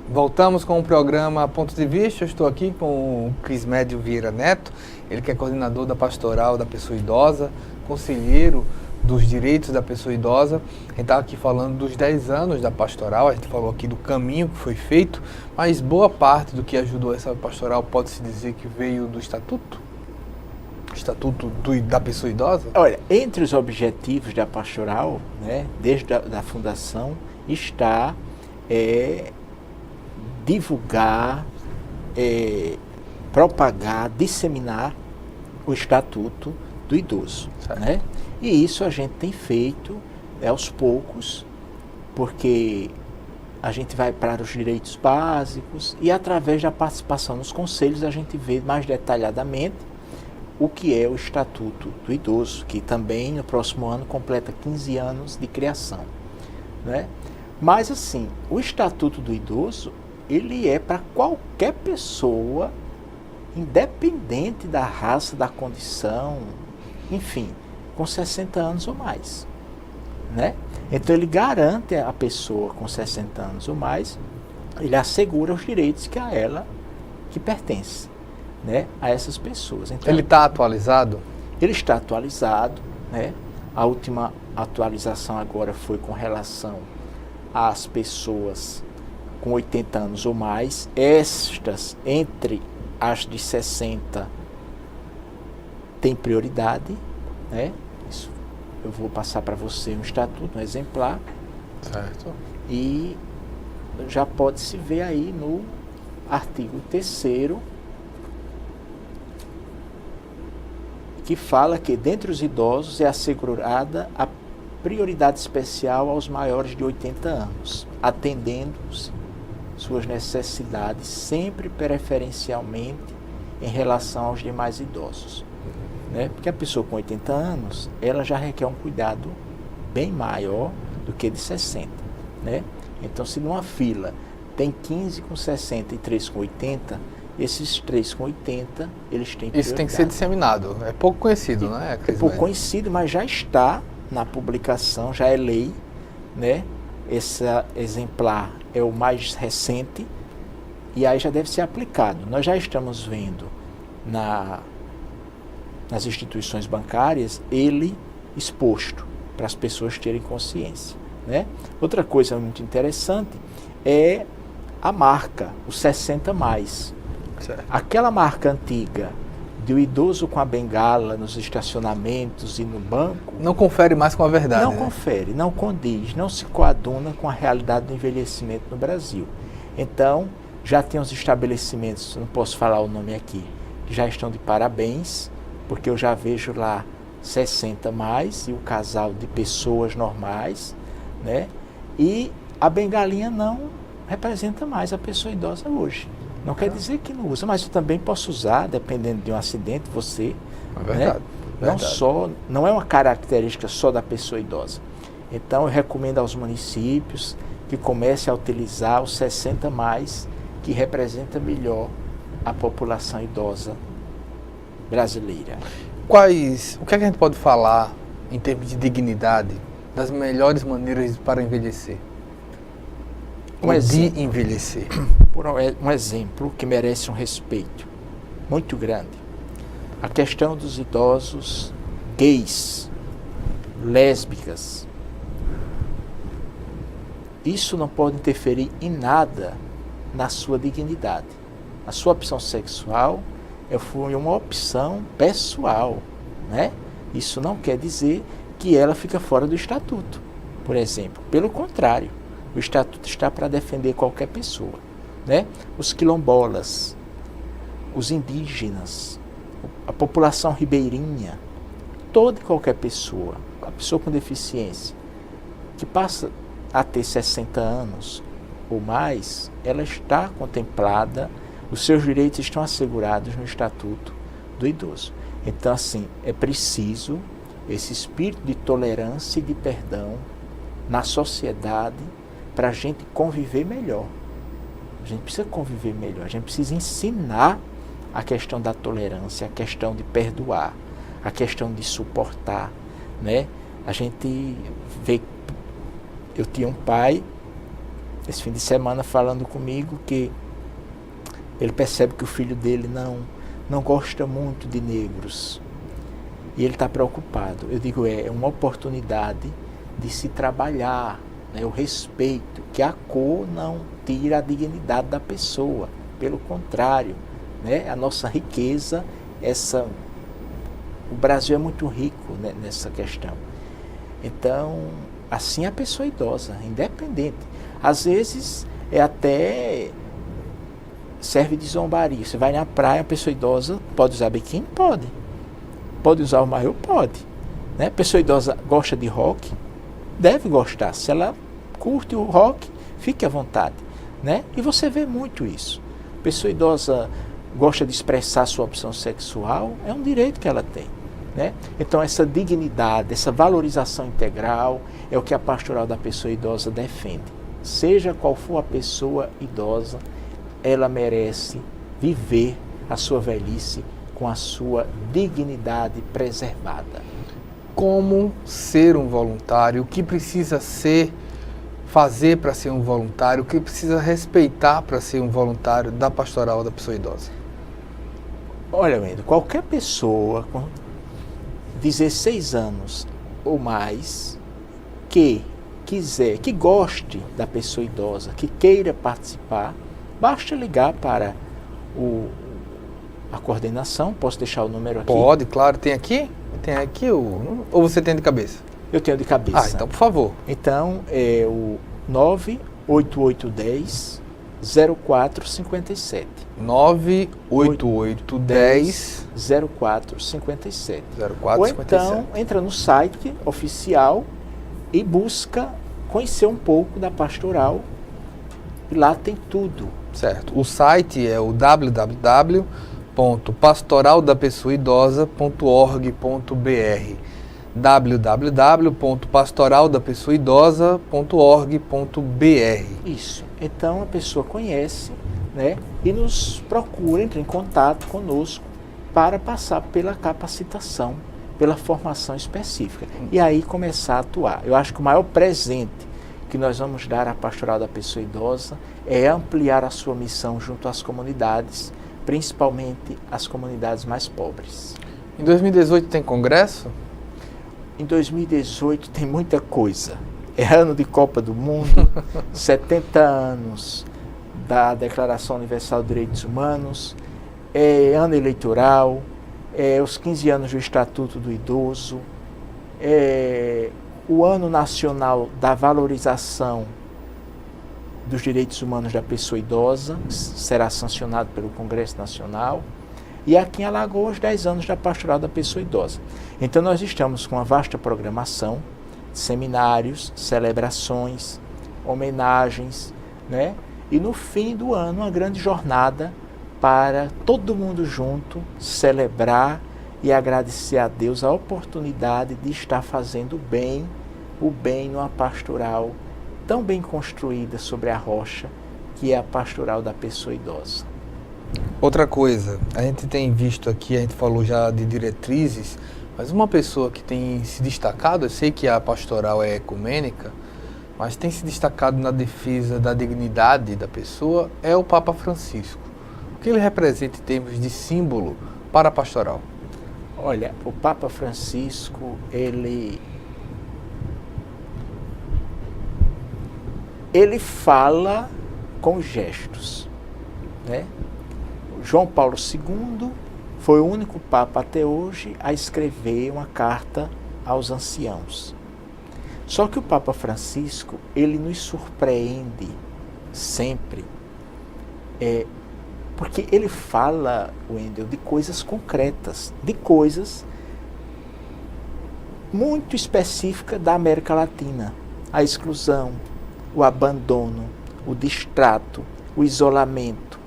Voltamos com o programa Ponto de Vista. Eu estou aqui com o Crismed Vieira Neto, ele que é coordenador da pastoral da pessoa idosa, conselheiro dos direitos da pessoa idosa. A gente estava aqui falando dos 10 anos da pastoral, a gente falou aqui do caminho que foi feito, mas boa parte do que ajudou essa pastoral pode-se dizer que veio do estatuto? Estatuto da Pessoa Idosa? Olha, entre os objetivos da pastoral, né, desde a fundação, está divulgar, propagar, disseminar o Estatuto do Idoso, né? E isso a gente tem feito aos poucos, porque a gente vai para os direitos básicos e através da participação nos conselhos a gente vê mais detalhadamente o que é o Estatuto do Idoso, que também no próximo ano completa 15 anos de criação, né? Mas assim, o Estatuto do Idoso, ele é para qualquer pessoa, independente da raça, da condição, enfim, com 60 anos ou mais, né? Então ele garante a pessoa com 60 anos ou mais, ele assegura os direitos que a ela que pertence, né, a essas pessoas. Então, ele está atualizado? Ele está atualizado, né? A última atualização agora foi com relação às pessoas com 80 anos ou mais. Estas, entre as de 60, tem prioridade, né? Isso eu vou passar para você um estatuto, um exemplar. Certo. E já pode se ver aí no artigo 3º, que fala que dentre os idosos é assegurada a prioridade especial aos maiores de 80 anos, atendendo suas necessidades sempre preferencialmente em relação aos demais idosos, né? Porque a pessoa com 80 anos, ela já requer um cuidado bem maior do que de 60, né? Então, se numa fila tem 15 com 60 e 3 com 80, esses 3 com 80, eles têm prioridade. Isso tem que ser disseminado. É pouco conhecido, né? É pouco conhecido, mas já está na publicação, já é lei, né? Esse exemplar é o mais recente e aí já deve ser aplicado. Nós já estamos vendo nas instituições bancárias ele exposto para as pessoas terem consciência, né? Outra coisa muito interessante é a marca, o 60 mais. Certo. Aquela marca antiga do idoso com a bengala nos estacionamentos e no banco... Não confere mais com a verdade. Não, né? Confere, não condiz, não se coaduna com a realidade do envelhecimento no Brasil. Então, já tem os estabelecimentos, não posso falar o nome aqui, que já estão de parabéns, porque eu já vejo lá 60 mais e o casal de pessoas normais, né? E a bengalinha não representa mais a pessoa idosa hoje. Não quer dizer que não usa, mas eu também posso usar, dependendo de um acidente, você. É verdade. Né? Não é uma característica só da pessoa idosa. Então eu recomendo aos municípios que comecem a utilizar os 60 mais, que representa melhor a população idosa brasileira. O que é que a gente pode falar em termos de dignidade, das melhores maneiras para envelhecer? De envelhecer. Um exemplo que merece um respeito muito grande. A questão dos idosos gays, lésbicas. Isso não pode interferir em nada na sua dignidade. A sua opção sexual foi uma opção pessoal, né? Isso não quer dizer que ela fica fora do estatuto, por exemplo. Pelo contrário, o estatuto está para defender qualquer pessoa, né? Os quilombolas, os indígenas, a população ribeirinha, toda e qualquer pessoa, a pessoa com deficiência, que passa a ter 60 anos ou mais, ela está contemplada, os seus direitos estão assegurados no Estatuto do Idoso. Então, assim, é preciso esse espírito de tolerância e de perdão na sociedade para a gente conviver melhor. A gente precisa conviver melhor, a gente precisa ensinar a questão da tolerância, a questão de perdoar, a questão de suportar, né? A gente vê, eu tinha um pai, esse fim de semana, falando comigo que ele percebe que o filho dele não gosta muito de negros e ele está preocupado. Eu digo, é uma oportunidade de se trabalhar, né, o respeito, que a cor não tira a dignidade da pessoa, pelo contrário, né, a nossa riqueza, essa O Brasil é muito rico, né, nessa questão. Então, assim a pessoa idosa, independente. Às vezes até serve de zombaria. Você vai na praia, a pessoa idosa pode usar biquíni? Pode. Pode usar o maiô? Pode. Né? A pessoa idosa gosta de rock? Deve gostar. Se ela curte o rock, fique à vontade. Né? E você vê muito isso. A pessoa idosa gosta de expressar sua opção sexual, é um direito que ela tem. Né? Então essa dignidade, essa valorização integral é o que a pastoral da pessoa idosa defende. Seja qual for a pessoa idosa, ela merece viver a sua velhice com a sua dignidade preservada. Como ser um voluntário? O que precisa fazer para ser um voluntário? O que precisa respeitar para ser um voluntário da pastoral da pessoa idosa? Olha, Wendel, qualquer pessoa com 16 anos ou mais que quiser, que goste da pessoa idosa, que queira participar, basta ligar para a coordenação. Posso deixar o número aqui? Pode, claro. Tem aqui? Tem aqui ou você tem de cabeça? Eu tenho de cabeça. Ah, então por favor. Então é o 98810 0457. 98810 0457. Ou então entra no site oficial e busca conhecer um pouco da pastoral. E lá tem tudo. Certo. O site é o www.pastoraldapessoaidosa.org.br www.pastoraldapessoaidosa.org.br. Isso. Então a pessoa conhece, né, e nos procura, entra em contato conosco para passar pela capacitação, pela formação específica. E aí começar a atuar. Eu acho que o maior presente que nós vamos dar à pastoral da pessoa idosa é ampliar a sua missão junto às comunidades, principalmente as comunidades mais pobres. Em 2018 tem congresso? Em 2018 tem muita coisa. É ano de Copa do Mundo, 70 anos da Declaração Universal de Direitos Humanos, é ano eleitoral, é os 15 anos do Estatuto do Idoso, é o ano nacional da valorização dos direitos humanos da pessoa idosa, será sancionado pelo Congresso Nacional. E aqui em Alagoas, 10 anos da pastoral da pessoa idosa. Então nós estamos com uma vasta programação, seminários, celebrações, homenagens, né? E no fim do ano, uma grande jornada para todo mundo junto celebrar e agradecer a Deus a oportunidade de estar fazendo o bem numa pastoral tão bem construída sobre a rocha, que é a pastoral da pessoa idosa. Outra coisa, a gente tem visto aqui, a gente falou já de diretrizes, mas uma pessoa que tem se destacado, eu sei que a pastoral é ecumênica, mas tem se destacado na defesa da dignidade da pessoa, é o Papa Francisco. O que ele representa em termos de símbolo para a pastoral? Olha, o Papa Francisco, ele fala com gestos, né? João Paulo II foi o único Papa até hoje a escrever uma carta aos anciãos. Só que o Papa Francisco, ele nos surpreende sempre, porque ele fala, Wendel, de coisas concretas, de coisas muito específicas da América Latina. A exclusão, o abandono, o distrato, o isolamento,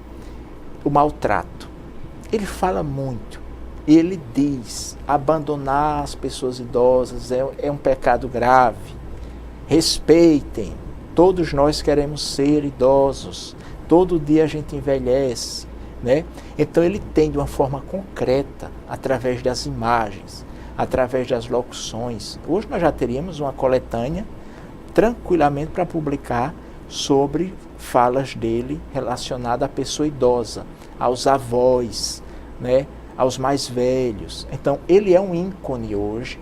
o maltrato. Ele fala muito. Ele diz, abandonar as pessoas idosas é um pecado grave. Respeitem. Todos nós queremos ser idosos. Todo dia a gente envelhece, né? Então ele tem de uma forma concreta, através das imagens, através das locuções. Hoje nós já teríamos uma coletânea tranquilamente para publicar sobre falas dele relacionadas à pessoa idosa, aos avós, né, aos mais velhos. Então, ele é um ícone hoje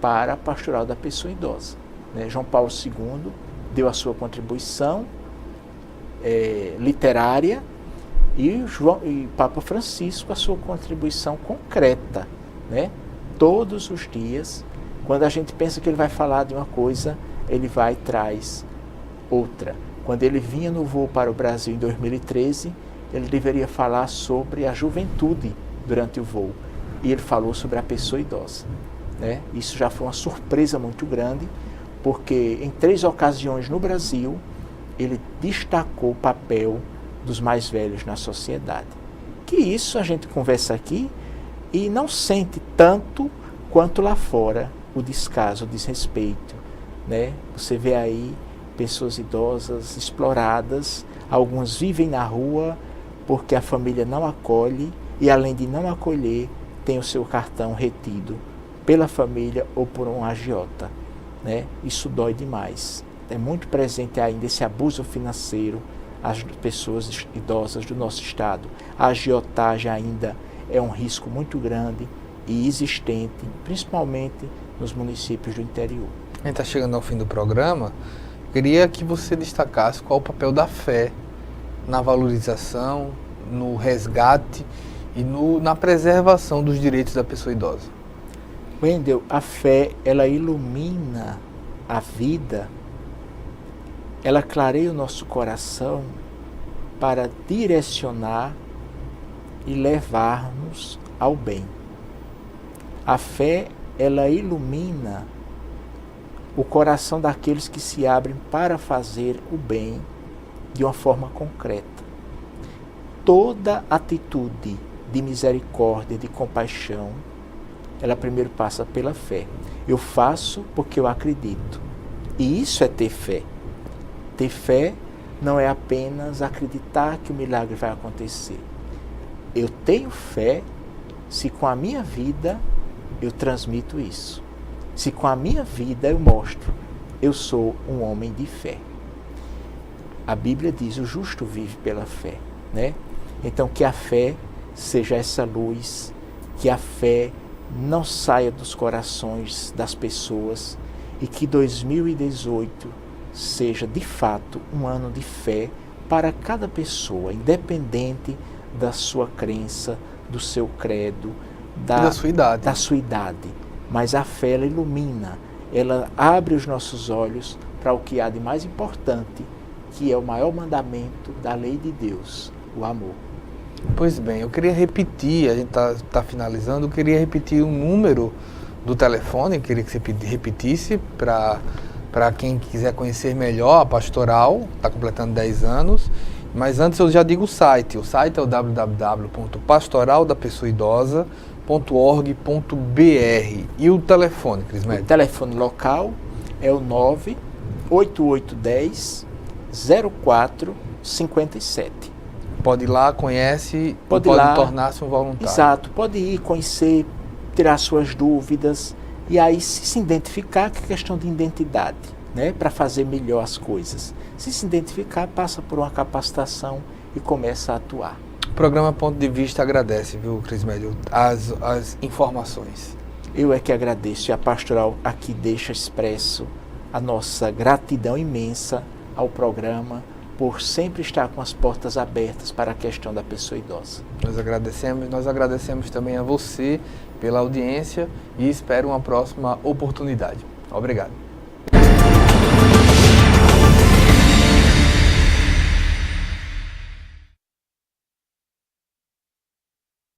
para a pastoral da pessoa idosa. Né? João Paulo II deu a sua contribuição literária e Papa Francisco a sua contribuição concreta. Né? todos os dias. Quando a gente pensa que ele vai falar de uma coisa, ele vai e traz outra. Quando ele vinha no voo para o Brasil em 2013, ele deveria falar sobre a juventude durante o voo. E ele falou sobre a pessoa idosa, né? Isso já foi uma surpresa muito grande, porque em 3 ocasiões no Brasil, ele destacou o papel dos mais velhos na sociedade. Que isso a gente conversa aqui e não sente tanto quanto lá fora o descaso, o desrespeito, né? Você vê aí pessoas idosas exploradas, alguns vivem na rua porque a família não acolhe e, além de não acolher, tem o seu cartão retido pela família ou por um agiota, né? Isso dói demais. É muito presente ainda esse abuso financeiro às pessoas idosas do nosso estado. A agiotagem ainda é um risco muito grande e existente, principalmente nos municípios do interior. A gente está chegando ao fim do programa. Queria que você destacasse qual o papel da fé na valorização, no resgate e na preservação dos direitos da pessoa idosa. Wendel, a fé, ela ilumina a vida, ela clareia o nosso coração para direcionar e levar-nos ao bem. A fé, ela ilumina o coração daqueles que se abrem para fazer o bem de uma forma concreta. Toda atitude de misericórdia, de compaixão, ela primeiro passa pela fé. Eu faço porque eu acredito. E isso é ter fé. Ter fé não é apenas acreditar que o milagre vai acontecer. Eu tenho fé se com a minha vida eu transmito isso. Se com a minha vida eu mostro, eu sou um homem de fé. A Bíblia diz, o justo vive pela fé, né? Então que a fé seja essa luz, que a fé não saia dos corações das pessoas e que 2018 seja de fato um ano de fé para cada pessoa, independente da sua crença, do seu credo, da sua idade. Mas a fé, ela ilumina, ela abre os nossos olhos para o que há de mais importante, que é o maior mandamento da lei de Deus, o amor. Pois bem, eu queria repetir, a gente está finalizando, eu queria repetir o número do telefone, eu queria que você repetisse para quem quiser conhecer melhor a Pastoral, está completando 10 anos, mas antes eu já digo o site é o www.pastoraldapesoaidosa.org.br. E o telefone, Cris Médio? O telefone local é o 98810-0457. Pode ir lá, conhece, pode tornar-se um voluntário. Exato, pode ir, conhecer, tirar suas dúvidas e aí se identificar, que é questão de identidade, né? Para fazer melhor as coisas. Se identificar, passa por uma capacitação e começa a atuar. O programa Ponto de Vista agradece, viu, Cris Médio, as informações. Eu é que agradeço, e a Pastoral aqui deixa expresso a nossa gratidão imensa ao programa por sempre estar com as portas abertas para a questão da pessoa idosa. Nós agradecemos também a você pela audiência e espero uma próxima oportunidade. Obrigado.